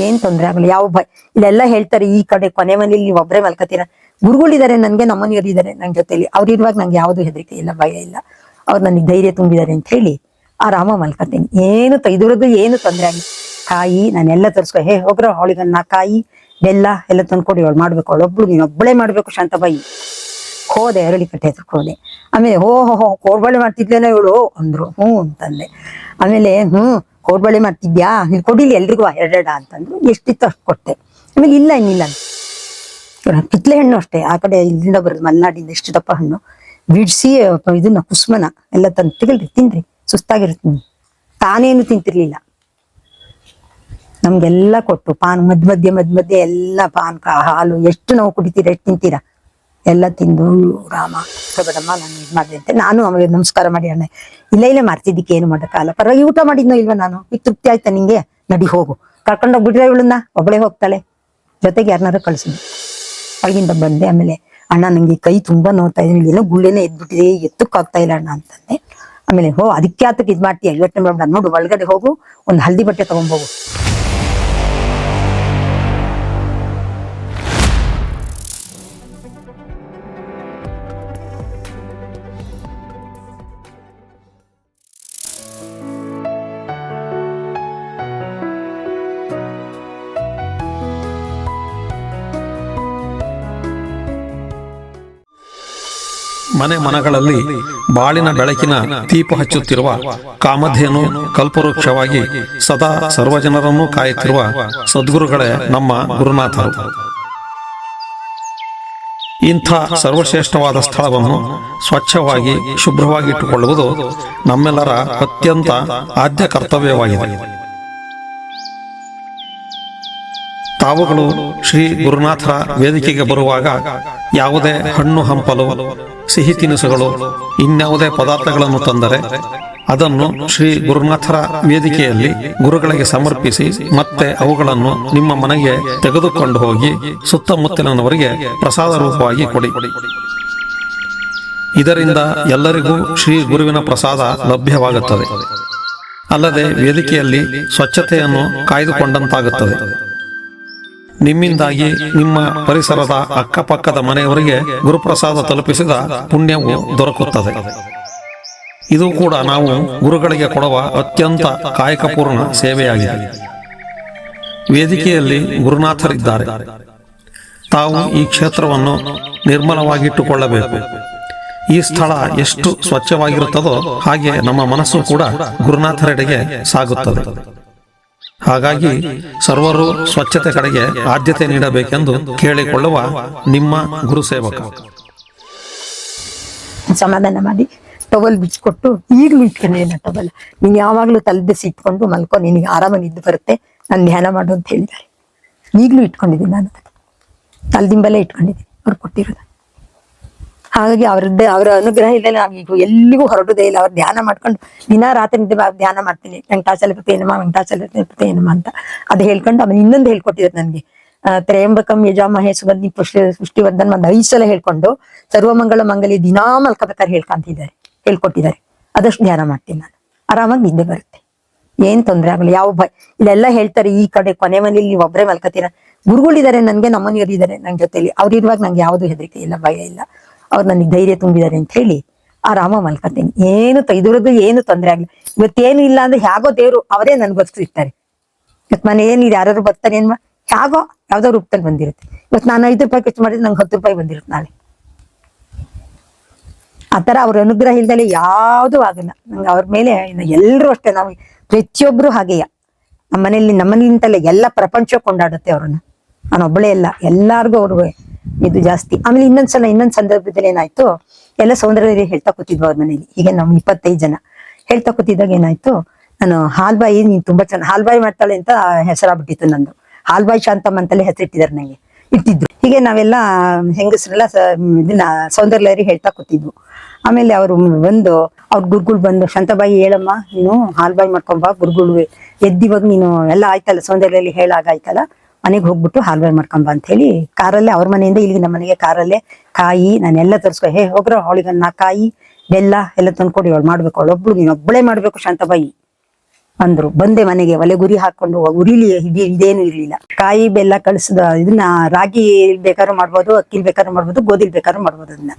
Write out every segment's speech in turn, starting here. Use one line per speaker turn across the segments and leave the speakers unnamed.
ಏನ್ ತೊಂದ್ರೆ ಆಗಲ್ಲ, ಯಾವ ಭಯ ಇಲ್ಲೆಲ್ಲ ಹೇಳ್ತಾರೆ. ಈ ಕಡೆ ಕೊನೆ ಮನೇಲಿ ನೀವು ಒಬ್ಬರೇ ಮಲ್ಕತೀರ. ಗುರುಗಳಿದ್ದಾರೆ ನನ್ಗೆ, ನಮ್ಮನೆಯವರು ಇದ್ದಾರೆ ನನ್ ಜೊತೆಲಿ. ಅವ್ರಿರುವಾಗ ನಂಗೆ ಯಾವ್ದು ಹೆದರಿಕೆ ಇಲ್ಲ, ಭಯ ಇಲ್ಲ. ಅವ್ರು ನನಗೆ ಧೈರ್ಯ ತುಂಬಿದ್ದಾರೆ ಅಂತ ಹೇಳಿ ಆರಾಮ ಮಲ್ಕತೀನಿ. ಇದ್ರದ್ದು ಏನು ತೊಂದ್ರೆ ಆಗಿಲ್ಲ. ಕಾಯಿ ನಾನೆಲ್ಲ ತರಿಸ್ಕೊ, ಹೋಗ್ರ ಅವಳಿಗನ್ನ ಕಾಯಿ ಬೆಲ್ಲ ಎಲ್ಲ ತಂದ್ಕೊಡಿ, ಅವಳು ಮಾಡ್ಬೇಕು, ಅವಳೊಬ್ಳು ನೀನ್ ಒಬ್ಬಳೇ ಮಾಡ್ಬೇಕು ಶಾಂತಬಾಯಿ. ಹೋದೆ, ಅರಳಿ ಕಟ್ಟೆ ಹತ್ರಕ್ಕೆ ಹೋದೆ. ಆಮೇಲೆ ಕೋಡ್ಬಳೆ ಮಾಡ್ತಿದ್ಲೇನೋ ಇವಳು ಅಂದ್ರು. ಅಂತಂದೆ. ಆಮೇಲೆ ಕೋಡ್ಬಳೆ ಮಾಡ್ತಿದ್ಯಾ, ನೀನ್ ಕೊಡಿಲಿ ಎಲ್ರಿಗೂ ಎರಡೆರಡ ಅಂತಂದ್ರು. ಎಷ್ಟಿತ್ತು ಅಷ್ಟು ಕೊಟ್ಟೆ. ಆಮೇಲೆ ಇನ್ನಿಲ್ಲ ಕಿತ್ಲೆ ಹಣ್ಣು ಅಷ್ಟೇ, ಆ ಕಡೆ ಇಲ್ಲಿಂದ ಬರೋದು ಮಲೆನಾಡಿಂದ, ಎಷ್ಟು ದಪ್ಪ ಹಣ್ಣು ಬಿಡಿಸಿ ಇದನ್ನ ಕುಸ್ಮನ ಎಲ್ಲ ತಂದು ತೆಗಲ್ರಿ, ತಿನ್ರಿ, ಸುಸ್ತಾಗಿರ್ತೀನಿ. ತಾನೇನು ತಿಂತಿರ್ಲಿಲ್ಲ, ನಮ್ಗೆಲ್ಲ ಕೊಟ್ಟು ಪಾನ್ ಮಧ್ಯ ಎಲ್ಲ ಪಾನ್ಕ ಹಾಲು ಎಷ್ಟು ನಾವು ಕುಡಿತೀರಾ, ಎಷ್ಟು ತಿಂತೀರಾ ಎಲ್ಲ ತಿಂದು ರಾಮ ಬೇಡಮ್ಮ ನಾನು ಇದು ಮಾಡಿದೆ ಅಂತ ನಾನು ಆಮೇಲೆ ನಮಸ್ಕಾರ ಮಾಡಿ, ಅಣ್ಣ ಇಲ್ಲೇ ಮಾಡ್ತಿದ್ದಕ್ಕೆ ಏನು ಮಾಡೋಕ್ಕಾಗಲ್ಲ, ಪರವಾಗಿ ಊಟ ಮಾಡಿದ್ನೋ ಇಲ್ವ ನಾನು, ಈಗ ತೃಪ್ತಿ ಆಯ್ತಾ ನಿಂಗೆ, ನಡಿ ಹೋಗು, ಕರ್ಕೊಂಡೋಗ್ಬಿಟ್ರೆ ಇವಳನ್ನ, ಒಬ್ಬಳೇ ಹೋಗ್ತಾಳೆ, ಜೊತೆಗೆ ಯಾರನ್ನಾರು ಕಳ್ಸಿದ್ವಿ. ಅಲ್ಲಿಂದ ಬಂದೆ. ಆಮೇಲೆ ಅಣ್ಣ ನಂಗೆ ಕೈ ತುಂಬಾ ನೋಡ್ತಾ ಇದ್ದೀನಿ, ಏನೋ ಗುಳ್ಳೆನೇ ಎದ್ಬಿಟ್ಟಿದೆ, ಎತ್ತಕ್ಕಾಗ್ತಾ ಇಲ್ಲ ಅಣ್ಣ ಅಂತಂದೆ. ಆಮೇಲೆ ಅದಕ್ಕೆ ಆತಕ್ಕೆ ಇದ್ ಮಾಡ್ತೀಯ, ಯೋಚನೆ ಮಾಡ್ಬಿಡ, ನೋಡು ಒಳಗಡೆ ಹೋಗು, ಒಂದು ಹಲ್ದಿ ಬಟ್ಟೆ ತಗೊಂಡ್ಬೋಗು.
ಮನೆಗಳಲ್ಲಿ ಬಾಳಿನ ಬೆಳಕಿನ ದೀಪ ಹಚ್ಚುತ್ತಿರುವ ಕಾಮಧೇನು ಕಲ್ಪವೃಕ್ಷವಾಗಿ ಸದಾ ಸರ್ವಜನರನ್ನು ಕಾಯುತ್ತಿರುವ ಸದ್ಗುರುಗಳೇ ನಮ್ಮ ಗುರುನಾಥರು. ಇಂಥ ಸರ್ವಶ್ರೇಷ್ಠವಾದ ಸ್ಥಳವನ್ನು ಸ್ವಚ್ಛವಾಗಿ ಶುಭ್ರವಾಗಿಟ್ಟುಕೊಳ್ಳುವುದು ನಮ್ಮೆಲ್ಲರ ಅತ್ಯಂತ ಆದ್ಯ ಕರ್ತವ್ಯವಾಗಿದೆ. ತಾವುಗಳು ಶ್ರೀ ಗುರುನಾಥರ ವೇದಿಕೆಗೆ ಬರುವಾಗ ಯಾವುದೇ ಹಣ್ಣು ಹಂಪಲು, ಸಿಹಿ ತಿನಿಸುಗಳು, ಇನ್ಯಾವುದೇ ಪದಾರ್ಥಗಳನ್ನು ತಂದರೆ ಅದನ್ನು ಶ್ರೀ ಗುರುನಾಥರ ವೇದಿಕೆಯಲ್ಲಿ ಗುರುಗಳಿಗೆ ಸಮರ್ಪಿಸಿ ಮತ್ತೆ ಅವುಗಳನ್ನು ನಿಮ್ಮ ಮನೆಗೆ ತೆಗೆದುಕೊಂಡು ಹೋಗಿ ಸುತ್ತಮುತ್ತಲಿನವರಿಗೆ ಪ್ರಸಾದ ರೂಪವಾಗಿ ಕೊಡಿ. ಇದರಿಂದ ಎಲ್ಲರಿಗೂ ಶ್ರೀ ಗುರುವಿನ ಪ್ರಸಾದ ಲಭ್ಯವಾಗುತ್ತದೆ. ಅಲ್ಲದೆ ವೇದಿಕೆಯಲ್ಲಿ ಸ್ವಚ್ಛತೆಯನ್ನು ಕಾಯ್ದುಕೊಂಡಂತಾಗುತ್ತದೆ. ನಿಮ್ಮಿಂದಾಗಿ ನಿಮ್ಮ ಪರಿಸರದ ಅಕ್ಕಪಕ್ಕದ ಮನೆಯವರಿಗೆ ಗುರುಪ್ರಸಾದ ತಲುಪಿಸಿದ ಪುಣ್ಯವು ದೊರಕುತ್ತದೆ. ಇದು ಕೂಡ ನಾವು ಗುರುಗಳಿಗೆ ಕೊಡುವ ಅತ್ಯಂತ ಕಾಯಕಪೂರ್ಣ ಸೇವೆಯಾಗಿದೆ. ವೇದಿಕೆಯಲ್ಲಿ ಗುರುನಾಥರಿದ್ದಾರೆ. ತಾವು ಈ ಕ್ಷೇತ್ರವನ್ನು ನಿರ್ಮಲವಾಗಿಟ್ಟುಕೊಳ್ಳಬೇಕು. ಈ ಸ್ಥಳ ಎಷ್ಟು ಸ್ವಚ್ಛವಾಗಿರುತ್ತದೋ ಹಾಗೆ ನಮ್ಮ ಮನಸ್ಸು ಕೂಡ ಗುರುನಾಥರೆಡೆಗೆ ಸಾಗುತ್ತದೆ. ಹಾಗಾಗಿ ಸರ್ವರು ಸ್ವಚ್ಛತೆ ಕಡೆಗೆ ಆದ್ಯತೆ ನೀಡಬೇಕೆಂದು ಕೇಳಿಕೊಳ್ಳುವ ನಿಮ್ಮ ಗುರು ಸೇವಕ.
ಸಮಾಧಾನ ಮಾಡಿ ಟವಲ್ ಬಿಚ್ಚಿಕೊಟ್ಟು, ಈಗಲೂ ಇಟ್ಕೊಂಡಿದ್ದೀನಿ ಟವಲ್, ನೀನ್ ಯಾವಾಗ್ಲೂ ತಲೆಬಿಸಿ ಇಟ್ಕೊಂಡು ಮಲ್ಕೊ, ನಿನಗೆ ಆರಾಮ ನಿದ್ದು ಬರುತ್ತೆ, ನಾನು ಧ್ಯಾನ ಮಾಡು ಅಂತ ಹೇಳಿದ್ದಾರೆ. ಈಗಲೂ ಇಟ್ಕೊಂಡಿದ್ದೀನಿ, ನಾನು ತಲೆದಿಂಬಲ್ಲೇ ಇಟ್ಕೊಂಡಿದ್ದೀನಿ ಅವ್ರು ಕೊಟ್ಟಿರೋದು. ಹಾಗಾಗಿ ಅವರ ಅನುಗ್ರಹ ಇಲ್ಲ, ನಾವೀಗ ಎಲ್ಲಿಗೂ ಹೊರಡುದೇ ಇಲ್ಲ. ಅವ್ರು ಧ್ಯಾನ ಮಾಡ್ಕೊಂಡು ದಿನ ರಾತ್ರಿ ನಿದ್ದೆ ಧ್ಯಾನ ಮಾಡ್ತೀನಿ, ವೆಂಕಟಾಚಲಪತಿ ಏನಮ್ಮ ಅಂತ ಅದು ಹೇಳ್ಕೊಂಡು. ಆಮೇಲೆ ಇನ್ನೊಂದು ಹೇಳ್ಕೊಟ್ಟಿದ್ದಾರೆ ನನಗೆ, ತ್ರಯಂಬಕಂ ಯಜಾಮಹೇ ಸುಗಂಧಿ ಪುಷ್ಟಿವರ್ಧನ್ ಒಂದು 5 ಸಲ ಹೇಳ್ಕೊಂಡು ಸರ್ವಮಂಗಳ ಮಂಗಲಿ ದಿನಾ ಮಲ್ಕೋಬೇಕಾದ್ರೆ ಹೇಳ್ಕೊಟ್ಟಿದ್ದಾರೆ. ಅದಷ್ಟು ಧ್ಯಾನ ಮಾಡ್ತೀನಿ ನಾನು, ಆರಾಮಾಗಿ ನಿದ್ದೆ ಬರುತ್ತೆ, ಏನ್ ತೊಂದ್ರೆ ಆಗಲ್ಲ, ಯಾವ ಭಯ ಇಲ್ಲೆಲ್ಲ ಹೇಳ್ತಾರೆ. ಈ ಕಡೆ ಕೊನೆ ಮನೇಲಿ ನೀವು ಒಬ್ಬರೇ ಮಲ್ಕತೀರ. ಗುರುಗಳಿದ್ದಾರೆ ನನ್ಗೆ, ನಮ್ಮನೆಯವರು ಇದ್ದಾರೆ ನನ್ ಜೊತೆಲಿ. ಅವ್ರಿರುವಾಗ ನಂಗೆ ಯಾವ್ದು ಹೆದರಿಕೆ ಇಲ್ಲ, ಭಯ ಇಲ್ಲ. ಅವ್ರು ನನಗೆ ಧೈರ್ಯ ತುಂಬಿದ್ದಾರೆ ಅಂತ ಹೇಳಿ ಆರಾಮ ಮಲ್ಕತೀನಿ. ಇದ್ರದ್ದು ಏನು ತೊಂದ್ರೆ ಆಗ್ಲಿ. ಇವತ್ತೇನು ಇಲ್ಲ ಅಂದ್ರೆ ಹೇಗೋ ದೇವ್ರು ಅವರೇ ನನ್ಗೆ ಬದುಕಿರ್ತಾರೆ. ಇವತ್ತು ಮನೆ ಏನಿದೆ, ಯಾರು ಬರ್ತಾರೆ ಏನ್ಮ, ಹೇಗೋ ಯಾವ್ದೋ ರೂಪದಲ್ಲಿ ಬಂದಿರುತ್ತೆ. ಇವತ್ತು ನಾನು 5 ರೂಪಾಯಿ ಖರ್ಚು ಮಾಡಿದ್ರೆ ನಂಗೆ 10 ರೂಪಾಯಿ ಬಂದಿರುತ್ತೆ ನಾಳೆ. ಆತರ ಅವ್ರ ಅನುಗ್ರಹ ಇಲ್ದಲೆ ಯಾವ್ದು ಆಗಲ್ಲ ನಂಗೆ. ಅವ್ರ ಮೇಲೆ ಎಲ್ರು ಅಷ್ಟೇ, ನಾವು ಪ್ರತಿಯೊಬ್ರು ಹಾಗೆಯ. ನಮ್ಮನೇಲಿಂತಲೇ ಎಲ್ಲ ಪ್ರಪಂಚ ಕೊಂಡಾಡುತ್ತೆ ಅವ್ರನ್ನ. ನಾನು ಒಬ್ಬಳೇ ಎಲ್ಲ, ಎಲ್ಲಾರ್ಗು ಅವ್ರಿಗೆ ಇದು ಜಾಸ್ತಿ. ಆಮೇಲೆ ಇನ್ನೊಂದ್ ಸಂದರ್ಭದಲ್ಲಿ ಏನಾಯ್ತು, ಎಲ್ಲ ಸೌಂದರ್ಯ ಹೇಳ್ತಾ ಕೂತಿದ್ವು ಅವ್ರ ಮನೇಲಿ. ಹೀಗೆ ನಾವು 25 ಜನ ಹೇಳ್ತಾ ಕೂತಿದ್ದಾಗ ಏನಾಯ್ತು, ನಾನು ಹಾಲ್ಬಾಯಿ, ನೀನ್ ತುಂಬಾ ಚೆನ್ನಾಗಿ ಹಾಲ್ಬಾಯಿ ಮಾಡ್ತಾಳೆ ಅಂತ ಹೆಸರಾಗ್ಬಿಟ್ಟಿತ್ತು ನಂದು. ಹಾಲ್ಬಾಯಿ ಶಾಂತಮ್ಮ ಅಂತಲೇ ಹೆಸರಿಟ್ಟಿದ್ದಾರೆ ನಂಗೆ, ಇಟ್ಟಿದ್ರು. ಹೀಗೆ ನಾವೆಲ್ಲ ಹೆಂಗಸ್ರೆಲ್ಲ ಇದನ್ನ ಸೌಂದರ್ಯ ಹೇಳ್ತಾ ಕೂತಿದ್ವು. ಆಮೇಲೆ ಅವ್ರು ಅವ್ರ ಗುರುಗಳು ಬಂದು, ಶಾಂತಬಾಯಿ ಹೇಳಮ್ಮ, ನೀನು ಹಾಲ್ಬಾಯಿ ಮಾಡ್ಕೊಂಬಾ, ಗುರುಗಳು ಎದ್ದಿವಾಗ ನೀನು ಎಲ್ಲ ಆಯ್ತಲ್ಲ, ಸೌಂದರ್ಯಲ್ಲಿ ಹೇಳಾಗಾಯ್ತಲ್ಲ, ಮನೆಗೆ ಹೋಗ್ಬಿಟ್ಟು ಹಾಲ್ಬಾಯಿ ಮಾಡ್ಕೊಂಬ ಅಂತ ಹೇಳಿ ಕಾರಲ್ಲೇ, ಅವ್ರ ಮನೆಯಿಂದ ಇಲ್ಲಿಗೆ ನಮ್ಮ ಮನೆಗೆ ಕಾರಲ್ಲೇ ಕಾಯಿ ನಾನೆಲ್ಲ ತರಿಸ್ಕೊ, ಹೋಗ್ರ ಅವಳಿಗನ್ನ ಕಾಯಿ ಬೆಲ್ಲ ಎಲ್ಲ ತಂದ್ಕೊಡಿ, ಅವಳು ಮಾಡ್ಬೇಕು, ಅವಳೊಬ್ಳು ನೀನ್ ಒಬ್ಬಳೇ ಮಾಡ್ಬೇಕು ಶಾಂತಬಾಯಿ.
ಅಂದ್ರು. ಬಂದೆ ಮನೆಗೆ, ಒಲೆ ಗುರಿ ಹಾಕೊಂಡು ಉರಿಲಿ ಇದೇನು ಇರ್ಲಿಲ್ಲ. ಕಾಯಿ ಬೆಲ್ಲ ಕಳ್ಸದ ಇದನ್ನ ರಾಗಿ ಬೇಕಾದ್ರೂ ಮಾಡ್ಬೋದು, ಅಕ್ಕಿಲ್ ಬೇಕಾದ್ರೂ ಮಾಡ್ಬೋದು, ಗೋಧಿಲ್ ಬೇಕಾದ್ರೂ ಮಾಡ್ಬೋದು. ಅದನ್ನ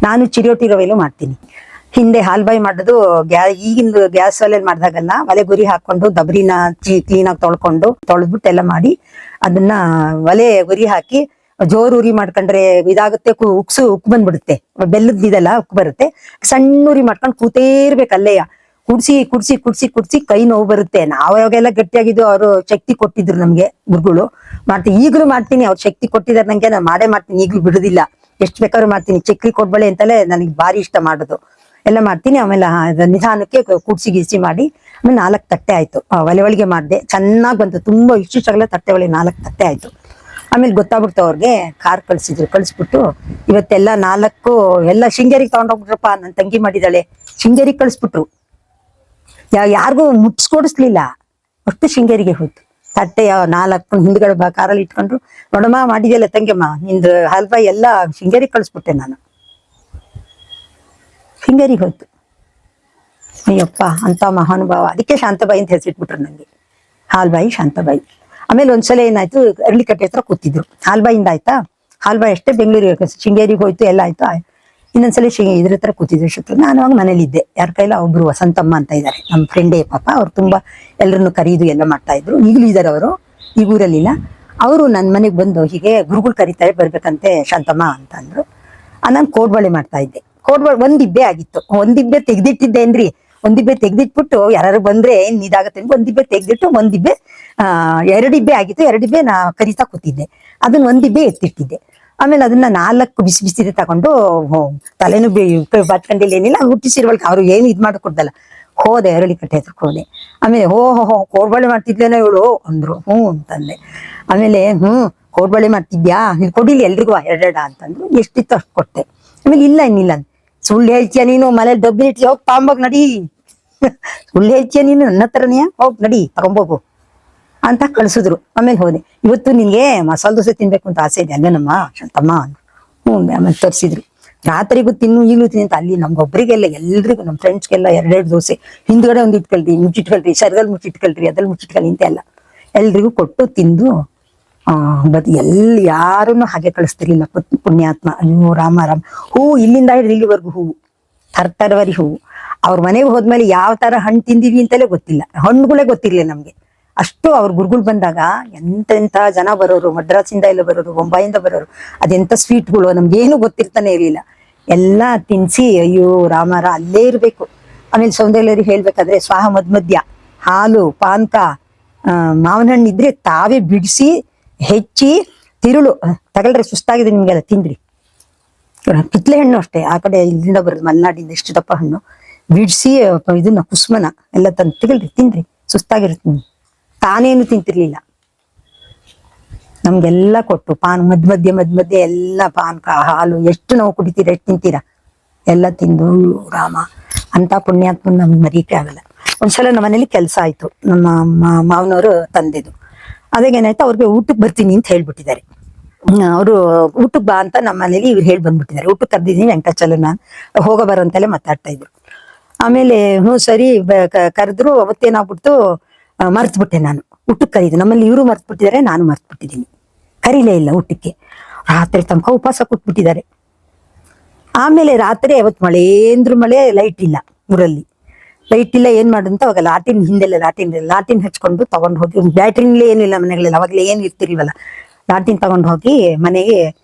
ನಾನು ಚಿರೋಟಿ ರವೆಲೂ ಮಾಡ್ತೀನಿ. ಹಿಂದೆ ಹಾಲ್ಬಾಯಿ ಮಾಡೋದು ಈಗಿನ ಗ್ಯಾಸ್ ಒಲೆಯಲ್ಲಿ ಮಾಡ್ದಾಗಲ್ಲ, ಒಲೆ ಗುರಿ ಹಾಕೊಂಡು ದಬ್ರಿನ ಕ್ಲೀನಾಗಿ ತೊಳೆದ್ಬಿಟ್ಟು ಎಲ್ಲ ಮಾಡಿ ಅದನ್ನ ಒಲೆ ಗುರಿ ಹಾಕಿ ಜೋರು ಉರಿ ಮಾಡ್ಕೊಂಡ್ರೆ ಇದಾಗುತ್ತೆ, ಉಕ್ಕು ಬಂದ್ಬಿಡುತ್ತೆ. ಬೆಲ್ಲದ ಇದೆಲ್ಲ ಉಕ್ಕು ಬರುತ್ತೆ. ಸಣ್ಣ ಉರಿ ಮಾಡ್ಕೊಂಡು ಕೂತೇ ಇರ್ಬೇಕು ಅಲ್ಲೇಯ. ಕುಡ್ಸಿ ಕೈ ನೋವು ಬರುತ್ತೆ. ನಾವು ಯಾವಾಗೆಲ್ಲ ಗಟ್ಟಿಯಾಗಿದ್ದು ಅವರು ಶಕ್ತಿ ಕೊಟ್ಟಿದ್ರು ನಮ್ಗೆ ಗುರುಗಳು. ಮಾಡ್ತೀನಿ, ಈಗಲೂ ಮಾಡ್ತೀನಿ. ಅವ್ರು ಶಕ್ತಿ ಕೊಟ್ಟಿದ್ದಾರೆ ನಂಗೆ, ನಾನು ಮಾಡೇ ಮಾಡ್ತೀನಿ. ಈಗ್ಲೂ ಬಿಡುದಿಲ್ಲ, ಎಷ್ಟು ಬೇಕಾದ್ರೂ ಮಾಡ್ತೀನಿ. ಚಕ್ರಿ ಕೊಡ್ಬಳೆ ಅಂತಲೇ ನನಗೆ ಭಾರಿ ಇಷ್ಟ ಮಾಡೋದು. ಎಲ್ಲ ಮಾಡ್ತೀನಿ. ಆಮೇಲೆ ನಿಧಾನಕ್ಕೆ ಗೀಸಿ ಮಾಡಿ ಆಮೇಲೆ 4 ತಟ್ಟೆ ಆಯ್ತು. ಒಲೆ ಒಳಗೆ ಮಾಡಿದೆ, ಚೆನ್ನಾಗಿ ಬಂತು. ತುಂಬಾ ಇಷ್ಟಿಷ್ಟಾಗಲ್ಲ ತಟ್ಟೆ ಒಳಗೆ 4 ತಟ್ಟೆ ಆಯ್ತು. ಆಮೇಲೆ ಗೊತ್ತಾಗ್ಬಿಡ್ತು ಅವ್ರಿಗೆ. ಕಾರ್ ಕಳಿಸ್ಬಿಟ್ಟು ಇವತ್ತೆಲ್ಲ 4 ಎಲ್ಲ ಶೃಂಗೇರಿಗೆ ತಗೊಂಡೋಗ್ಬಿಟ್ರಪ್ಪ. ನನ್ನ ತಂಗಿ ಮಾಡಿದಾಳೆ, ಶೃಂಗೇರಿಗೆ ಕಳಿಸ್ಬಿಟ್ರು. ಯಾರಿಗೂ ಮುಟ್ಸ್ಕೊಡಿಸ್ಲಿಲ್ಲ, ಅಷ್ಟು ಶೃಂಗೇರಿಗೆ ಹೋಯ್ತು. ತಟ್ಟೆ 4 ಹಿಂದ್ಗಡೆ ಕಾರಲ್ಲಿ ಇಟ್ಕೊಂಡ್ರು. ನೋಡಮ್ಮ ಮಾಡಿದ್ಯಲ್ಲ ತಂಗಿಯಮ್ಮ, ನಿಂದು ಹಲ್ವಾಯಿ ಎಲ್ಲ ಶೃಂಗೇರಿಗೆ ಕಳಿಸ್ಬಿಟ್ಟೆ ನಾನು. ಶೃಂಗೇರಿಗೆ ಹೋಯ್ತು. ಅಯ್ಯಪ್ಪ ಅಂತ ಮಹಾನುಭಾವ. ಅದಕ್ಕೆ ಶಾಂತಬಾಯಿ ಅಂತ ಹೆಸರಿಟ್ಬಿಟ್ರು ನಂಗೆ, ಹಾಲ್ಬಾಯಿ ಶಾಂತಬಾಯಿ. ಆಮೇಲೆ ಒಂದ್ಸಲ ಏನಾಯ್ತು, ಅರಳಿಕಟ್ಟೆ ಹತ್ರ ಕೂತಿದ್ರು. ಹಾಲ್ಬಾಯಿಂದ ಆಯ್ತಾ, ಹಾಲ್ಬಾಯಿ ಅಷ್ಟೇ ಬೆಂಗಳೂರಿಗೆ ಶೃಂಗೇರಿಗೆ ಹೋಯ್ತು, ಎಲ್ಲ ಆಯ್ತು. ಇನ್ನೊಂದ್ಸಲ ಇದ್ರ ಹತ್ರ ಕೂತಿದ್ರು. ನಾನು ಅವಾಗ ಮನೇಲಿ ಇದ್ದೆ. ಯಾರ ಕೈಲ ಒಬ್ರು ವಸಂತಮ್ಮ ಅಂತ ಇದ್ದಾರೆ, ನಮ್ಮ ಫ್ರೆಂಡೇ ಪಾಪ. ಅವ್ರು ತುಂಬಾ ಎಲ್ಲರನ್ನು ಕರೀದು ಎಲ್ಲ ಮಾಡ್ತಾ ಇದ್ರು. ಈಗಲೂ ಇದ್ದಾರೆ ಅವರು, ಈ ಊರಲ್ಲಿಲ್ಲ. ಅವರು ನನ್ನ ಮನೆಗೆ ಬಂದು ಹೀಗೆ ಗುರುಗಳು ಕರೀತಾರೆ ಬರ್ಬೇಕಂತೆ ಶಾಂತಮ್ಮ ಅಂತ ಅಂದ್ರು. ನಾನು ಕೋಡ್ಬಳೆ ಮಾಡ್ತಾ ಇದ್ದೆ. ಕೋಡ್ಬಳೆ ಒಂದಿಬ್ಬೆ ಆಗಿತ್ತು. ಒಂದಿಬ್ಬೆ ತೆಗ್ದಿಟ್ಟಿದ್ದೆ ಏನ್ರಿ, ಒಂದಿಬ್ಬೆ ತೆಗ್ದಿಟ್ಬಿಟ್ಟು ಯಾರು ಬಂದ್ರೆ ಇದಾಗತ್ತೆ ಒಂದಿಬ್ಬೆ ತೆಗ್ದಿಟ್ಟು, ಒಂದಿಬ್ಬೆ 2 ಇಬ್ಬೆ ಆಗಿತ್ತು. 2 ಇಬ್ಬೆ ನಾ ಕರಿತಾ ಕೂತಿದ್ದೆ. ಅದನ್ನ ಒಂದಿಬ್ಬೆ ಎತ್ತಿಟ್ಟಿದ್ದೆ. ಆಮೇಲೆ ಅದನ್ನ 4 ಬಿಸಿ ಬಿಸಿದೆ ತಗೊಂಡು, ತಲೆನೂ ಬಾಚ್ಕೊಂಡಿಲ್ಲ ಏನಿಲ್ಲ, ಹುಟ್ಟಿಸಿರುವಲ್ಗೆ ಅವ್ರು ಏನು ಇದ್ ಮಾಡ್ಕೊಡ್ದಲ್ಲ. ಹೋದೆ, ಅರಳಿಕಟ್ಟೆ ಹತ್ರಕ್ಕೆ ಹೋದೆ. ಆಮೇಲೆ ಕೋಡ್ಬಳೆ ಮಾಡ್ತಿದ್ಲೇನೋ ಇವಳು ಅಂದ್ರು. ಅಂತಂದೆ. ಆಮೇಲೆ ಕೋಡ್ಬಳೆ ಮಾಡ್ತಿದ್ಯಾ, ಇಲ್ಲಿ ಕೊಡಿಲಿ ಎಲ್ರಿಗೂ 2 ಅಂತಂದ್ರು. ಎಷ್ಟಿತ್ತು ಅಷ್ಟು ಕೊಟ್ಟೆ. ಆಮೇಲೆ ಇನ್ನಿಲ್ಲ ಸುಳ್ಳು ಹೇಳ್ತೀಯ ನೀನು, ಮನೇಲಿ ಡಬ್ಬಿ ಇಟ್ಟು ಹೋಗ್ ತಗೊಂಬೋಗ್ ನಡಿ. ಸುಳ್ಳು ಹೇಳ್ತೀಯ ನೀನು, ನನ್ನ ಹತ್ರನೇ ಹೋಗ್ ನಡಿ ತಗೊಂಬೋಗು ಅಂತ ಕಳ್ಸಿದ್ರು. ಆಮೇಲೆ ಹೋದೆ. ಇವತ್ತು ನಿನ್ಗೆ ಮಸಾಲೆ ದೋಸೆ ತಿನ್ಬೇಕು ಅಂತ ಆಸೆ ಇದೆ ಅಲ್ವೇನಮ್ಮ ಶಾಂತಮ್ಮ ಅಂದ್ರು. ಆಮೇಲೆ ತರಿಸಿದ್ರು. ರಾತ್ರಿಗೂ ಈಗಲೂ ತಿನ್ನು ಅಂತ. ಅಲ್ಲಿ ನಮ್ಗೊಬ್ರಿಗೆಲ್ಲ ಎಲ್ರಿಗೂ, ನಮ್ಮ ಫ್ರೆಂಡ್ಸ್ಗೆಲ್ಲ 2 ದೋಸೆ ಹಿಂದ್ಗಡೆ ಒಂದು ಮುಚ್ಚಿಟ್ಕೊಳ್ರಿ, ಸರ್ಗಲ್ ಮುಚ್ಚಿಟ್ಕೊಳ್ರಿ, ಅದ್ರಲ್ಲಿ ಮುಚ್ಚಿಟ್ಕೊಳ್ಳಿ ಅಂತ ಎಲ್ಲ ಎಲ್ರಿಗೂ ಕೊಟ್ಟು ತಿಂದು ಯಾರನ್ನು ಹಾಗೆ ಕಳಿಸ್ತಿರ್ಲಿಲ್ಲ. ಪುಣ್ಯಾತ್ಮ. ಅಯ್ಯೋ ರಾಮ. ಹೂವು ಇಲ್ಲಿಂದ ಹಿಡಿದು ಇಲ್ಲಿವರೆಗೂ ಹೂವು, ತರ್ತರವರಿ ಹೂವು. ಅವ್ರ ಮನೆಗೆ ಹೋದ್ಮೇಲೆ ಯಾವ ತರ ಹಣ್ಣು ತಿಂದಿವಿ ಅಂತಲೇ ಗೊತ್ತಿಲ್ಲ, ಹಣ್ಣುಗಳೇ ಗೊತ್ತಿರ್ಲಿಲ್ಲ ನಮ್ಗೆ. ಅಷ್ಟು ಅವ್ರ ಗುರುಗಳು ಬಂದಾಗ ಎಂತೆಂತ ಜನ ಬರೋರು, ಮದ್ರಾಸಿಂದ ಎಲ್ಲ ಬರೋರು, ಬೊಂಬಾಯಿಂದ ಬರೋರು. ಅದೆಂತ ಸ್ವೀಟ್ಗಳು ನಮ್ಗೇನು ಗೊತ್ತಿರ್ತಾನೆ ಇರ್ಲಿಲ್ಲ. ಎಲ್ಲ ತಿನ್ಸಿ ಅಯ್ಯೋ ರಾಮಾರ ಅಲ್ಲೇ ಇರ್ಬೇಕು. ಆಮೇಲೆ ಸೌಂದರ್ಯರಿಗೆ ಹೇಳ್ಬೇಕಾದ್ರೆ ಸ್ವಾಹ ಮಧ್ಯ ಹಾಲು, ಪಾನಕ, ಮಾವಿನ ಹಣ್ಣು ಇದ್ರೆ ತಾವೇ ಬಿಡಿಸಿ ಹೆಚ್ಚಿ ತಿರುಳು ತಗೊಳ್ರಿ, ಸುಸ್ತಾಗಿದೆ ನಿಮ್ಗೆಲ್ಲ ತಿಂದ್ರಿ. ಕಿತ್ಲೆ ಹಣ್ಣು ಅಷ್ಟೇ, ಆ ಕಡೆ ಇಲ್ಲಿಂದ ಬರೋದು ಮಲೆನಾಡಿಂದ, ಇಷ್ಟು ದಪ್ಪ ಹಣ್ಣು ಬಿಡಿಸಿ ಇದನ್ನ ಕುಸ್ಮನ ಎಲ್ಲ ತಂದು ತಗೊಳ್ರಿ, ತಿಂದ್ರಿ, ಸುಸ್ತಾಗಿರುತ್ತೆ. ತಾನೇನು ತಿಂತಿರ್ಲಿಲ್ಲ, ನಮ್ಗೆಲ್ಲ ಕೊಟ್ಟು ಮಧ್ಯ ಎಲ್ಲ ಪಾನಕ, ಹಾಲು, ಎಷ್ಟು ನಾವು ಕುಡಿತೀರಾ, ಎಷ್ಟು ತಿಂತೀರಾ, ಎಲ್ಲ ತಿಂದು ರಾಮ ಅಂತ ಪುಣ್ಯಾತ್ಮ ನಮ್ಗೆ ಮರೀಕೆ ಆಗಲ್ಲ. ಒಂದ್ಸಲ ನಮ್ಮ ಮನೇಲಿ ಕೆಲಸ ಆಯ್ತು. ನಮ್ಮ ಮಾವನವರು ತಂದೆದು. ಅದೇನಾಯ್ತು, ಅವ್ರಿಗೆ ಊಟಕ್ಕೆ ಬರ್ತೀನಿ ಅಂತ ಹೇಳ್ಬಿಟ್ಟಿದ್ದಾರೆ. ಅವರು ಊಟಕ್ಕೆ ಬಾ ಅಂತ ನಮ್ಮ ಮನೇಲಿ ಇವ್ರು ಹೇಳಿ ಬಂದ್ಬಿಟ್ಟಿದ್ದಾರೆ. ಊಟಕ್ಕೆ ಕರ್ದಿದ್ದೀನಿ ವೆಂಕಟಾಚಲನ, ಹೋಗ ಬರೋಂತೆಲ್ಲ ಮಾತಾಡ್ತಾ ಇದ್ರು. ಆಮೇಲೆ ಸರಿ ಕರೆದ್ರು. ಅವತ್ತೇನಾಗ್ಬಿಡ್ತು, ಮರ್ತ್ಬಿಟ್ಟೆ ನಾನು. ಊಟಕ್ಕೆ ಕರೀದು ನಮ್ಮಲ್ಲಿ ಇವರು ಮರ್ತ್ಬಿಟ್ಟಿದ್ದಾರೆ, ನಾನು ಮರ್ತ್ಬಿಟ್ಟಿದ್ದೀನಿ, ಕರೀಲೇ ಇಲ್ಲ ಊಟಕ್ಕೆ. ರಾತ್ರಿ ತನಕ ಉಪವಾಸ ಕೂತ್ಬಿಟ್ಟಿದ್ದಾರೆ. ಆಮೇಲೆ ರಾತ್ರಿ ಅವತ್ತು ಮಳೆ, ಲೈಟ್ ಇಲ್ಲ ಊರಲ್ಲಿ, ಲೈಟ್ ಇಲ್ಲ. ಏನ್ ಮಾಡುದಂತ ಅವಾಗ ಲಾಟಿನ್ ಹಚ್ಕೊಂಡು ತಗೊಂಡು ಹೋಗಿ, ಬ್ಯಾಟ್ರಿನ್ಲೇ ಏನಿಲ್ಲ ಮನೆಗಳಲ್ಲಿ, ಅವಾಗಲೇ ಏನು ಇರ್ತಿರ್ಲಿವಲ್ಲ, ಲಾಟಿನ್ ತಗೊಂಡು ಹೋಗಿ ಮನೆಗೆ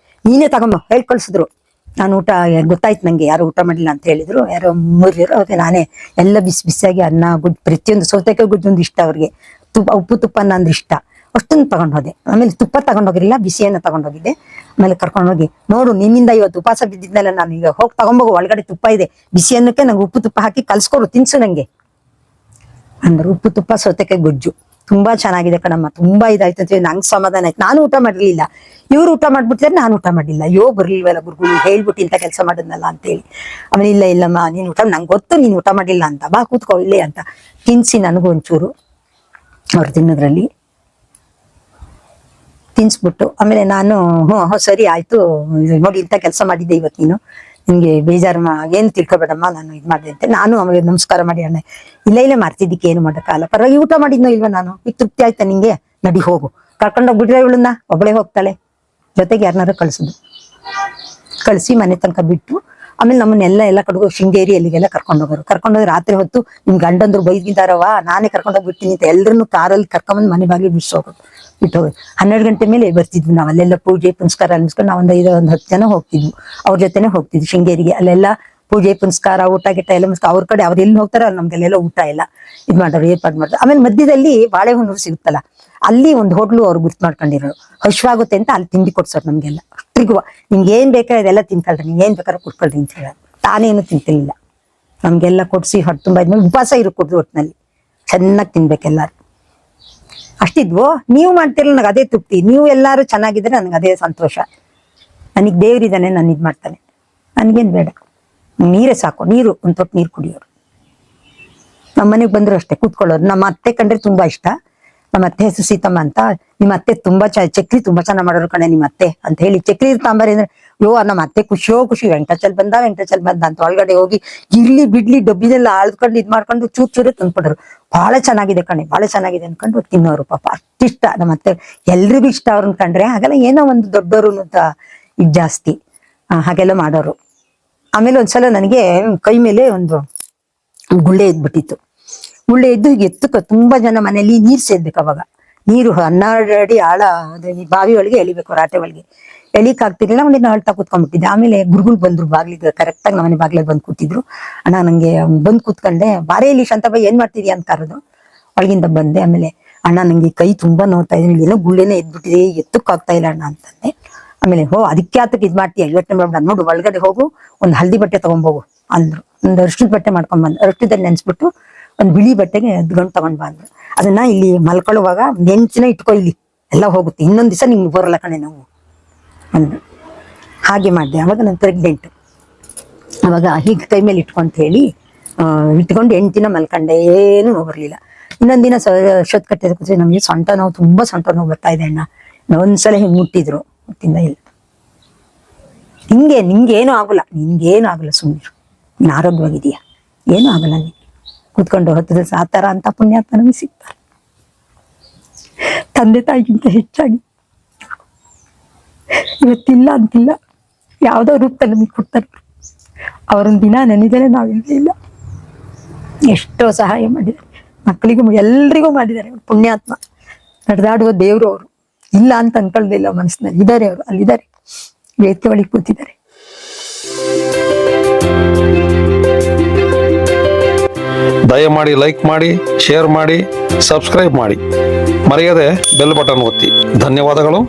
ನೀನೇ ತಗೊಂಡು ಹೇಳಿ ಕಳ್ಸಿದ್ರು. ನಾನು ಗೊತ್ತಾಯ್ತು ನಂಗೆ ಯಾರು ಊಟ ಮಾಡಿಲ್ಲ ಅಂತ ಹೇಳಿದ್ರು, ಯಾರೋ 3 ಜನ. ಅವಾಗ ನಾನೇ ಎಲ್ಲ ಬಿಸಿಯಾಗಿ ಅನ್ನ, ಗುಡ್, ಪ್ರತಿಯೊಂದು ಸೌತೆಕಾಯಿ ಗುಜ್ಜೊಂದು ಇಷ್ಟ ಅವ್ರಿಗೆ, ಉಪ್ಪು ತುಪ್ಪ ಅಂದ್ರೆ ಇಷ್ಟ, ಅಷ್ಟೊಂದು ತಗೊಂಡು ಹೋದೆ. ಆಮೇಲೆ ತುಪ್ಪ ತಗೊಂಡೋಗಿರಲಿಲ್ಲ, ಬಿಸಿಯನ್ನ ತಗೊಂಡೋಗಿದ್ದೆ. ಆಮೇಲೆ ಕರ್ಕೊಂಡೋಗಿ, ನೋಡು ನಿನ್ನಿಂದ ಇವತ್ತು ಉಪವಾಸ ಬಿದ್ದಿದ್ನಲ್ಲ ನಾನು, ಈಗ ಹೋಗಿ ತಗೊಂಬೋಗು, ಒಳಗಡೆ ತುಪ್ಪ ಇದೆ, ಬಿಸಿ ಅನ್ನಕ್ಕೆ ನಂಗೆ ಉಪ್ಪು ತುಪ್ಪ ಹಾಕಿ ಕಲ್ಸ್ಕೊಡು, ತಿನ್ಸು ನಂಗೆ ಅಂದ್ರೆ. ಉಪ್ಪು ತುಪ್ಪ ಸೌತೆಕಾಯಿ ಗೊಜ್ಜು ತುಂಬಾ ಚೆನ್ನಾಗಿದೆ ಕಣಮ್ಮ, ತುಂಬಾ ಇದಾಯ್ತು ಅಂತ ನಂಗೆ ಸಮಾಧಾನ ಆಯ್ತು. ನಾನು ಊಟ ಮಾಡಿರ್ಲಿಲ್ಲ, ಇವ್ರು ಊಟ ಮಾಡ್ಬಿಡ್ತಾರೆ, ನಾನು ಊಟ ಮಾಡಿಲ್ಲ. ಅಯ್ಯೋ ಬರ್ಲಿಲ್ವಲ್ಲ ಗುರುಗಳು, ಹೇಳ್ಬಿಟ್ಟು ಇಂಥ ಕೆಲಸ ಮಾಡಿದ್ನಲ್ಲ ಅಂತೇಳಿ. ಆಮೇಲೆ ಇಲ್ಲಮ್ಮ ನೀನ್ ಊಟ, ನಂಗೆ ಗೊತ್ತು ನೀನ್ ಊಟ ಮಾಡಿಲ್ಲ ಅಂತ, ಬಾ ಕೂತ್ಕೋ ಇಲ್ಲೇ ಅಂತ ತಿನ್ಸಿ ನನಗೂ ಒಂಚೂರು ಅವ್ರು ತಿನ್ನೋದ್ರಲ್ಲಿ ತಿನ್ಸ್ಬಿಟ್ಟು. ಆಮೇಲೆ ನಾನು ಸರಿ ಆಯ್ತು, ನೋಡಿ ಇಂಥ ಕೆಲಸ ಮಾಡಿದ್ದೆ ಇವತ್ತು ನೀನು, ನಿಂಗೆ ಬೇಜಾರು ಏನು ತಿಳ್ಕೊಬೇಡಮ್ಮ, ನಾನು ಇದು ಮಾಡಿದೆ ಅಂತ ನಾನು ಅವಾಗ ನಮಸ್ಕಾರ ಮಾಡಿ ಅಣ್ಣ ಇಲ್ಲೇ ಮಾಡ್ತಿದ್ದಕ್ಕೆ ಏನು ಮಾಡೋಕ್ಕಾಗಲ್ಲ, ಪರವಾಗಿ ಊಟ ಮಾಡಿದ್ನೋ ಇಲ್ವಾ ನಾನು, ಈಗ ತೃಪ್ತಿ ಆಯ್ತಾ ನಿಂಗೆ, ನಡಿ ಹೋಗು, ಕರ್ಕೊಂಡೋಗ್ಬಿಟ್ರೆ ಇವಳನ್ನ ಒಬ್ಬಳೇ ಹೋಗ್ತಾಳೆ, ಜೊತೆಗೆ ಯಾರನ್ನಾರು ಕಳಿಸಿ ಮನೆ ತನಕ ಬಿಟ್ಟು ಆಮೇಲೆ ಎಲ್ಲ ಕಡೆಗೂ ಶೃಂಗೇರಿ ಎಲ್ಲಿಗೆಲ್ಲ ಕರ್ಕೊಂಡೋಗಿ ರಾತ್ರಿ ಹೊತ್ತು ನಿಮ್ ಗಂಡಂದ್ರು ಬೈದಿದ್ದಾರವ, ನಾನೇ ಕರ್ಕೊಂಡೋಗ್ಬಿಡ್ತೀನಿ ಅಂತ ಎಲ್ಲರನ್ನು ಕಾರಲ್ಲಿ ಕರ್ಕೊಂಬಂದು ಮನೆ ಬಾಗಿಲು ಬಿಟ್ಟೋಗಿ 12 ಗಂಟೆ ಮೇಲೆ ಬರ್ತಿದ್ವಿ ನಾವು. ಅಲ್ಲೆಲ್ಲ ಪೂಜೆ ಪುನಸ್ಕಾರ ಅನ್ಸ್ಕೊಂಡು ನಾವು ಒಂದು 10 ಜನ ಹೋಗ್ತಿದ್ವಿ, ಅವ್ರ ಜೊತೆನೆ ಹೋಗ್ತಿದ್ವಿ ಶೃಂಗೇರಿಗೆ. ಅಲ್ಲೆಲ್ಲ ಪೂಜೆ ಪುನಸ್ಕಾರ ಊಟ ಗಿಟ್ಟ ಎಲ್ಲ ಅವ್ರ ಕಡೆ ಅವ್ರು ಎಲ್ಲಿ ಹೋಗ್ತಾರ ಅಲ್ಲಿ ನಮ್ಗೆಲ್ಲ ಊಟ ಎಲ್ಲ ಇದು ಮಾಡೋರು, ಏರ್ಪಾಡು ಮಾಡ್ತಾರೆ. ಆಮೇಲೆ ಮಧ್ಯದಲ್ಲಿ ಬಾಳೆಹೊನ್ನೂರು ಸಿಗುತ್ತಲ್ಲ, ಅಲ್ಲಿ ಒಂದು ಹೋಟ್ಲು ಅವ್ರು ಗುರ್ತು ಮಾಡ್ಕೊಂಡಿರೋರು, ಹಶ್ವಾಗುತ್ತೆ ಅಂತ ಅಲ್ಲಿ ತಿಂಡಿ ಕೊಡ್ಸೋರು ನಮ್ಗೆಲ್ಲ. ಅಷ್ಟ್ರಿಗೂ ನಿಮ್ಗೆ ಏನ್ ಬೇಕಾದ್ರೆ ಅದೆಲ್ಲ ತಿನ್ಕೊಳ್ರಿ, ನಿಮ್ಗೆ ಏನ್ ಬೇಕಾದ್ರೆ ಕೊಡ್ಕೊಳ್ರಿ ಅಂತ ಹೇಳೋದು. ತಾನೇನು ತಿಂತಿರ್ಲಿಲ್ಲ, ನಮ್ಗೆಲ್ಲ ಕೊಡ್ಸಿ ಹೊಟ್ಟೆ ತುಂಬ ಇದ್ಮೇಲೆ ಉಪವಾಸ ಕೊಡ್ದು ಒಟ್ಟಿನಲ್ಲಿ ಚೆನ್ನಾಗಿ ತಿನ್ಬೇಕೆಲ್ಲಾರು. ಅಷ್ಟಿದ್ವು. ನೀವು ಮಾಡ್ತಿರಲ್ಲ, ನನಗೆ ಅದೇ ತೃಪ್ತಿ. ನೀವು ಎಲ್ಲಾರು ಚೆನ್ನಾಗಿದ್ರೆ ನನಗೆ ಅದೇ ಸಂತೋಷ. ನನಗೆ ದೇವ್ರಿದ್ದಾನೆ, ನಾನು ಇದು ಮಾಡ್ತಾನೆ, ನನಗೇನು ಬೇಡ, ನೀರೇ ಸಾಕು. ನೀರು ಒಂದು ತೊಟ್ಟು ನೀರು ಕುಡಿಯೋರು. ನಮ್ಮ ಮನೆಗೆ ಬಂದ್ರು ಅಷ್ಟೇ ಕೂತ್ಕೊಳ್ಳೋರು. ನಮ್ಮ ಅತ್ತೆ ಕಂಡ್ರೆ ತುಂಬಾ ಇಷ್ಟ. ನಮ್ಮ ಅತ್ತೆ ಹೆಸರು ಸೀತಮ್ಮ ಅಂತ. ನಿಮ್ಮ ಅತ್ತೆ ತುಂಬಾ ಚಕ್ಲಿ ತುಂಬಾ ಚೆನ್ನಾಗಿ ಮಾಡೋರು ಕಣೆ ನಿಮ್ಮ ಅತ್ತೆ ಅಂತ ಹೇಳಿ ಚಕ್ಲಿ ತಾಂಬಾರಿ ಅಂದ್ರೆ ನಮ್ಮ ಅತ್ತೆ ಖುಷಿ ವೆಂಕಟಚಲ್ ಬಂದ ಅಂತ ಒಳಗಡೆ ಹೋಗಿ ಇರ್ಲಿ ಬಿಡ್ಲಿ ಡಬ್ಬಿನೆಲ್ಲ ಆಳ್ಕೊಂಡು ಇದ್ ಮಾಡ್ಕೊಂಡು ಚೂರು ತಂದ್ಕೊಡೋರು. ಬಹಳ ಚೆನ್ನಾಗಿದೆ ಕಣೆ, ಬಹಳ ಚೆನ್ನಾಗಿದೆ ಅನ್ಕೊಂಡು ತಿನ್ನೋರು. ಪಾಪ ಅಷ್ಟಿಷ್ಟ ನಮ್ಮ ಅತ್ತೆ, ಎಲ್ರಿಗೂ ಇಷ್ಟ ಅವ್ರನ್ನ ಕಂಡ್ರೆ. ಹಾಗೆಲ್ಲ ಏನೋ ಒಂದು ದೊಡ್ಡವರು ಅಂತ ಇದು ಜಾಸ್ತಿ ಹಾಗೆಲ್ಲ ಮಾಡೋರು. ಆಮೇಲೆ ಒಂದ್ಸಲ ನನಗೆ ಕೈ ಮೇಲೆ ಒಂದು ಗುಳ್ಳೆ ಎದ್ಬಿಟ್ಟಿತ್ತು. ಗುಳ್ಳೆ ಎದ್ದು ಎತ್ತಕ್ಕ ತುಂಬಾ ಜನ ಮನೆಯಲ್ಲಿ ನೀರ್ ಸೇರ್ಬೇಕು. ಅವಾಗ ನೀರು 12 ಅಡಿ ಆಳ ಬಾವಿ ಒಳಗೆ ಎಳಿಬೇಕು, ರಾಟೆ ಒಳಗೆ ಎಳಿಕ್ ಆಗ್ತಿರ್ಲಿಲ್ಲ. ಒಂದಿನ ಅಳ್ತಾ ಕೂತ್ಕೊಂಡ್ಬಿಟ್ಟಿದ್ದೆ. ಆಮೇಲೆ ಗುರುಗಳು ಬಂದ್ರು ಬಾಗ್ಲಿಗೆ, ಕರೆಕ್ಟಾಗಿ ನಮ್ಮನೆ ಬಾಗ್ಲಲ್ಲಿ ಬಂದು ಕೂತಿದ್ರು. ಅಣ್ಣ ನಂಗೆ ಬಂದು ಕೂತ್ಕೊಂಡೆ, ಬಾರೇ ಇಲ್ಲಿ ಶಾಂತಬಾಯಿ ಏನ್ ಮಾಡ್ತಿದ್ಯಾ ಅಂತ ಕರೆದು ಒಳಗಿಂದ ಬಂದೆ. ಆಮೇಲೆ ಅಣ್ಣ ನಂಗೆ ಕೈ ತುಂಬಾ ನೋಡ್ತಾ ಇದ್ದೀನಿ, ಏನೋ ಗುಳ್ಳೆನೇ ಎದ್ಬಿಟ್ಟಿದೆ, ಎತ್ತಕ್ಕಾಗ್ತಾ ಇಲ್ಲ ಅಣ್ಣ ಅಂತಂದೆ. ಆಮೇಲೆ ಅದಕ್ಕೆ ಆತಕ್ಕೆ ಇದ್ ಮಾಡ್ತೀಯ, ಯೋಚನೆ ಮಾಡ್ಬಿಡ, ನೋಡು ಒಳಗಡೆ ಹೋಗು, ಒಂದು ಹಳದಿ ಬಟ್ಟೆ ತಗೊಂಬೋಗು ಅಂದ್ರು. ಒಂದು ಅರ್ಶಿದ ಬಟ್ಟೆ ಮಾಡ್ಕೊಂಡ್ ಬಂದು ಅರ್ಶಿದಲ್ಲಿ ನೆನ್ಸ್ಬಿಟ್ಟು ಒಂದು ಬಿಳಿ ಬಟ್ಟೆಗೆ ಗಂಟು ತಗೊಂಡ್ ಬಂದ್ರು. ಅದನ್ನ ಇಲ್ಲಿ ಮಲ್ಕೊಳ್ಳುವಾಗ ನೆನ್ಸಿನ ಇಟ್ಕೊ, ಇಲ್ಲಿ ಎಲ್ಲ ಹೋಗುತ್ತೆ, ಇನ್ನೊಂದ್ ದಿವಸ ನಿಮ್ಗೆ ಬರಲ್ಲ ಕಣೆ ನಾವು ಅಂದ್ರು. ಹಾಗೆ ಮಾಡಿದೆ. ಅವಾಗ ನಾನು ಪ್ರೆಗ್ನೆಂಟ್. ಅವಾಗ ಹೀಗೆ ಕೈ ಮೇಲೆ ಇಟ್ಕೊಂತ ಹೇಳಿ ಇಟ್ಕೊಂಡು 8 ದಿನ ಮಲ್ಕೊಂಡೆ, ಏನು ನೋವು ಬರ್ಲಿಲ್ಲ. ಇನ್ನೊಂದ್ ದಿನ ಶೋತ್ ಕಟ್ಟೆ ಕೂತ್ರೆ ನಮ್ಗೆ ಸೊಂಟ ನೋವು, ತುಂಬಾ ಸೊಂಟ ನೋವು ಬರ್ತಾ ಇದೆ ಅಣ್ಣ. ಒಂದ್ಸಲ ಹಿಂಗೆ ಮುಟ್ಟಿದ್ರು, ಮುಟ್ಟಿಂದ ಇಲ್ಲ. ನಿಂಗೇನು ಆಗಲ್ಲ, ನಿನ್ಗೇನು ಆಗಲ್ಲ, ಸುಮ್ಮನೆ ನೀನು ಆರೋಗ್ಯವಾಗಿದೀಯಾ, ಏನೂ ಆಗಲ್ಲ. ನೀನು ಕೂತ್ಕೊಂಡು 10 ದಿವಸ ಆ ಥರ ಅಂತ ಪುಣ್ಯಾತ್ಮ ನಮಗೆ ಸಿಗ್ತಾರೆ. ತಂದೆ ತಾಯಿಗಿಂತ ಹೆಚ್ಚಾಗಿ ಇವತ್ತಿಲ್ಲ ಅಂತಿಲ್ಲ, ಯಾವುದೋ ರೂಪದಲ್ಲಿ ನಮಗೆ ಕೊಡ್ತಾರೆ. ಅವರೊಂದು ದಿನ ನೆನೆದರೆ ನಾವಿರಲಿಲ್ಲ. ಎಷ್ಟೋ ಸಹಾಯ ಮಾಡಿದ್ದಾರೆ ಮಕ್ಕಳಿಗೂ, ಎಲ್ರಿಗೂ ಮಾಡಿದ್ದಾರೆ. ಪುಣ್ಯಾತ್ಮ, ನಡೆದಾಡುವ ದೇವರು ಅವರು. ಇಲ್ಲ ಅಂತ ಅನ್ಕೊಳ್ದಿಲ್ಲ ಮನಸ್ಸಿನಲ್ಲಿ. ಇದ್ದಾರೆ ಅವರು, ಅಲ್ಲಿದ್ದಾರೆ, ವೇದಿಕೆ ಒಳಗೆ ಕೂತಿದ್ದಾರೆ.
ದಯಮಾಡಿ ಲೈಕ್ ಮಾಡಿ, ಶೇರ್ ಮಾಡಿ, ಸಬ್ಸ್ಕ್ರೈಬ್ ಮಾಡಿ, ಮರೆಯದೆ ಬೆಲ್ ಬಟನ್ ಒತ್ತಿ. ಧನ್ಯವಾದಗಳು.